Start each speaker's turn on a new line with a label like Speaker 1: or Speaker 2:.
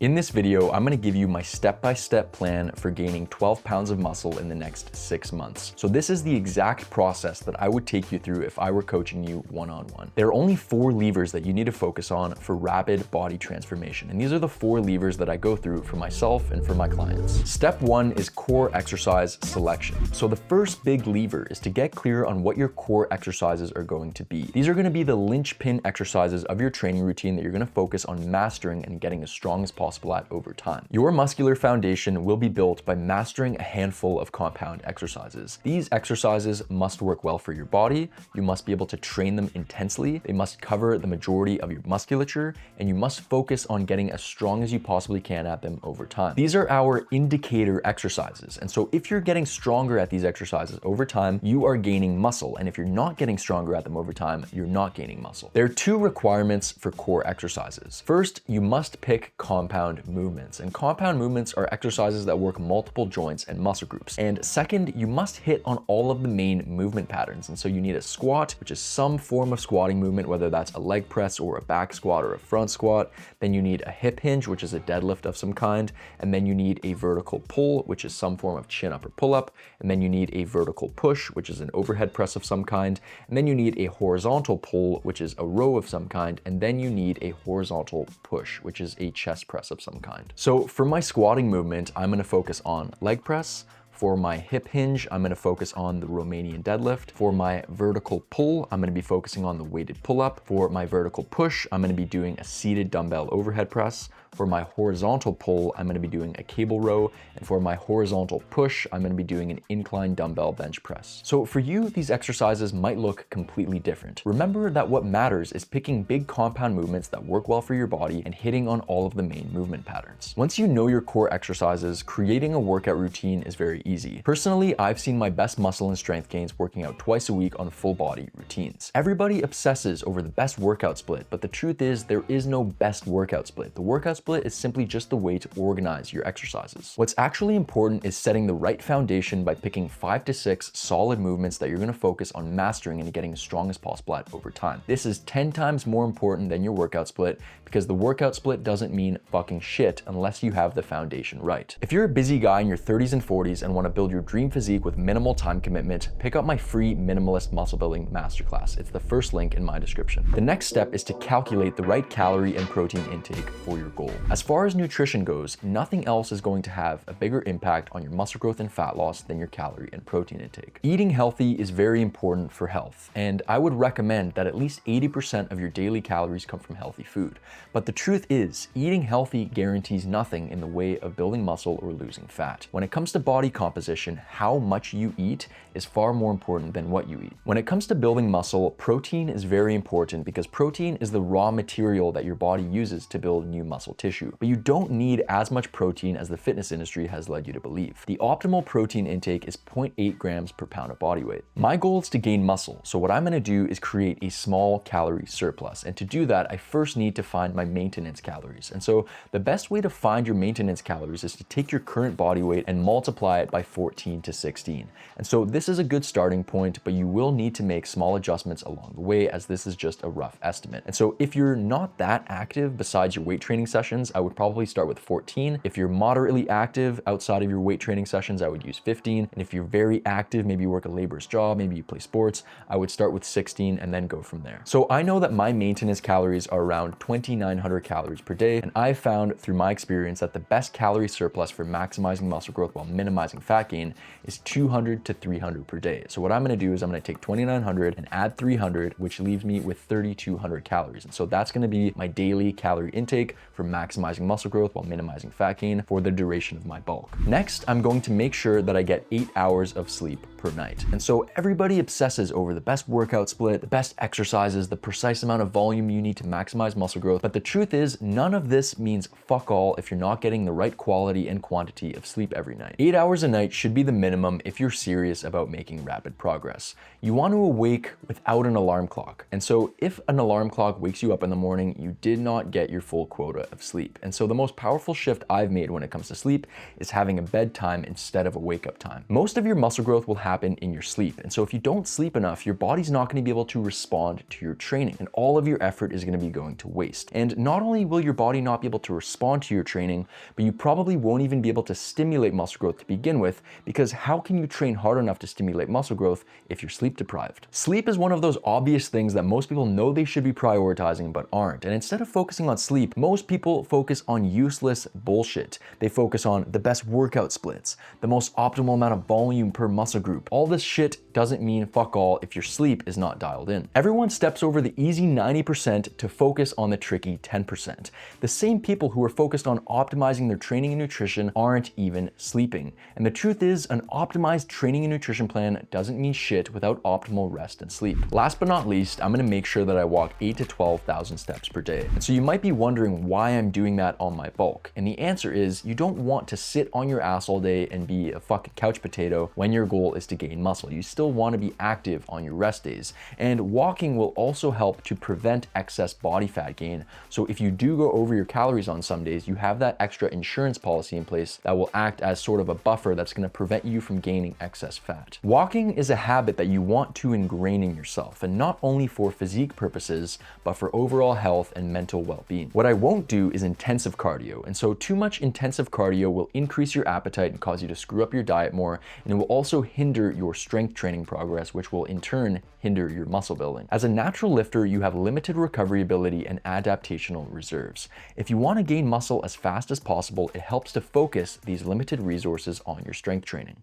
Speaker 1: In this video, I'm gonna give you my step-by-step plan for gaining 12 pounds of muscle in the next 6 months. So this is the exact process that I would take you through if I were coaching you one-on-one. There are only 4 levers that you need to focus on for rapid body transformation. And these are the 4 levers that I go through for myself and for my clients. Step 1 is core exercise selection. So the first big lever is to get clear on what your core exercises are going to be. These are gonna be the linchpin exercises of your training routine that you're gonna focus on mastering and getting as strong as possible at over time. Your muscular foundation will be built by mastering a handful of compound exercises. These exercises must work well for your body. You must be able to train them intensely. They must cover the majority of your musculature, and you must focus on getting as strong as you possibly can at them over time. These are our indicator exercises. And so if you're getting stronger at these exercises over time, you are gaining muscle. And if you're not getting stronger at them over time, you're not gaining muscle. There are 2 requirements for core exercises. First, you must pick compound movements, and compound movements are exercises that work multiple joints and muscle groups. And second, you must hit on all of the main movement patterns. And so you need a squat, which is some form of squatting movement, whether that's a leg press or a back squat or a front squat. Then you need a hip hinge, which is a deadlift of some kind. And then you need a vertical pull, which is some form of chin up or pull up. And then you need a vertical push, which is an overhead press of some kind. And then you need a horizontal pull, which is a row of some kind. And then you need a horizontal push, which is a chest press of some kind. So for my squatting movement, I'm gonna focus on leg press. For my hip hinge, I'm gonna focus on the Romanian deadlift. For my vertical pull, I'm gonna be focusing on the weighted pull-up. For my vertical push, I'm gonna be doing a seated dumbbell overhead press. For my horizontal pull, I'm gonna be doing a cable row. And for my horizontal push, I'm gonna be doing an incline dumbbell bench press. So for you, these exercises might look completely different. Remember that what matters is picking big compound movements that work well for your body and hitting on all of the main movement patterns. Once you know your core exercises, creating a workout routine is very easy. Personally, I've seen my best muscle and strength gains working out twice a week on full body routines. Everybody obsesses over the best workout split, but the truth is there is no best workout split. The workout split is simply just the way to organize your exercises. What's actually important is setting the right foundation by picking 5 to 6 solid movements that you're gonna focus on mastering and getting as strong as possible at over time. This is 10 times more important than your workout split because the workout split doesn't mean fucking shit unless you have the foundation right. If you're a busy guy in your 30s and 40s and want to build your dream physique with minimal time commitment, pick up my free minimalist muscle building masterclass. It's the first link in my description. The next step is to calculate the right calorie and protein intake for your goal. As far as nutrition goes, nothing else is going to have a bigger impact on your muscle growth and fat loss than your calorie and protein intake. Eating healthy is very important for health, and I would recommend that at least 80% of your daily calories come from healthy food. But the truth is, eating healthy guarantees nothing in the way of building muscle or losing fat. When it comes to body composition, how much you eat is far more important than what you eat. When it comes to building muscle, protein is very important because protein is the raw material that your body uses to build new muscle tissue. But you don't need as much protein as the fitness industry has led you to believe. The optimal protein intake is 0.8 grams per pound of body weight. My goal is to gain muscle, so what I'm gonna do is create a small calorie surplus. And to do that, I first need to find my maintenance calories. And so the best way to find your maintenance calories is to take your current body weight and multiply it by 14 to 16. And so this is a good starting point, but you will need to make small adjustments along the way as this is just a rough estimate. And so if you're not that active besides your weight training sessions, I would probably start with 14. If you're moderately active outside of your weight training sessions, I would use 15. And if you're very active, maybe you work a labor's job, maybe you play sports, I would start with 16 and then go from there. So I know that my maintenance calories are around 2,900 calories per day. And I've found through my experience that the best calorie surplus for maximizing muscle growth while minimizing fat gain is 200 to 300 per day. So what I'm gonna do is I'm gonna take 2,900 and add 300, which leaves me with 3,200 calories. And so that's gonna be my daily calorie intake for maximizing muscle growth while minimizing fat gain for the duration of my bulk. Next, I'm going to make sure that I get 8 hours of sleep per night. And so everybody obsesses over the best workout split, the best exercises, the precise amount of volume you need to maximize muscle growth. But the truth is, none of this means fuck all if you're not getting the right quality and quantity of sleep every night. 8 hours a night should be the minimum if you're serious about making rapid progress. You want to awake without an alarm clock. And so if an alarm clock wakes you up in the morning, you did not get your full quota of sleep. And so the most powerful shift I've made when it comes to sleep is having a bedtime instead of a wake-up time. Most of your muscle growth will happen in your sleep. And so if you don't sleep enough, your body's not going to be able to respond to your training, and all of your effort is going to be going to waste. And not only will your body not be able to respond to your training, but you probably won't even be able to stimulate muscle growth to begin with, because how can you train hard enough to stimulate muscle growth if you're sleep deprived? Sleep is one of those obvious things that most people know they should be prioritizing but aren't. And instead of focusing on sleep, most people focus on useless bullshit. They focus on the best workout splits, the most optimal amount of volume per muscle group. All this shit doesn't mean fuck all if your sleep is not dialed in. Everyone steps over the easy 90% to focus on the tricky 10%. The same people who are focused on optimizing their training and nutrition aren't even sleeping. And the truth is, an optimized training and nutrition plan doesn't mean shit without optimal rest and sleep. Last but not least, I'm gonna make sure that I walk 8 to 12,000 steps per day. And so you might be wondering why I'm doing that on my bulk. And the answer is, you don't want to sit on your ass all day and be a fucking couch potato when your goal is to gain muscle. You still want to be active on your rest days. And walking will also help to prevent excess body fat gain. So if you do go over your calories on some days, you have that extra insurance policy in place that will act as sort of a buffer that's going to prevent you from gaining excess fat. Walking is a habit that you want to ingrain in yourself, and not only for physique purposes, but for overall health and mental well-being. What I won't do is intensive cardio, and so too much intensive cardio will increase your appetite and cause you to screw up your diet more, and it will also hinder your strength training progress, which will in turn hinder your muscle building. As a natural lifter, you have limited recovery ability and adaptational reserves. If you want to gain muscle as fast as possible, it helps to focus these limited resources on your strength training.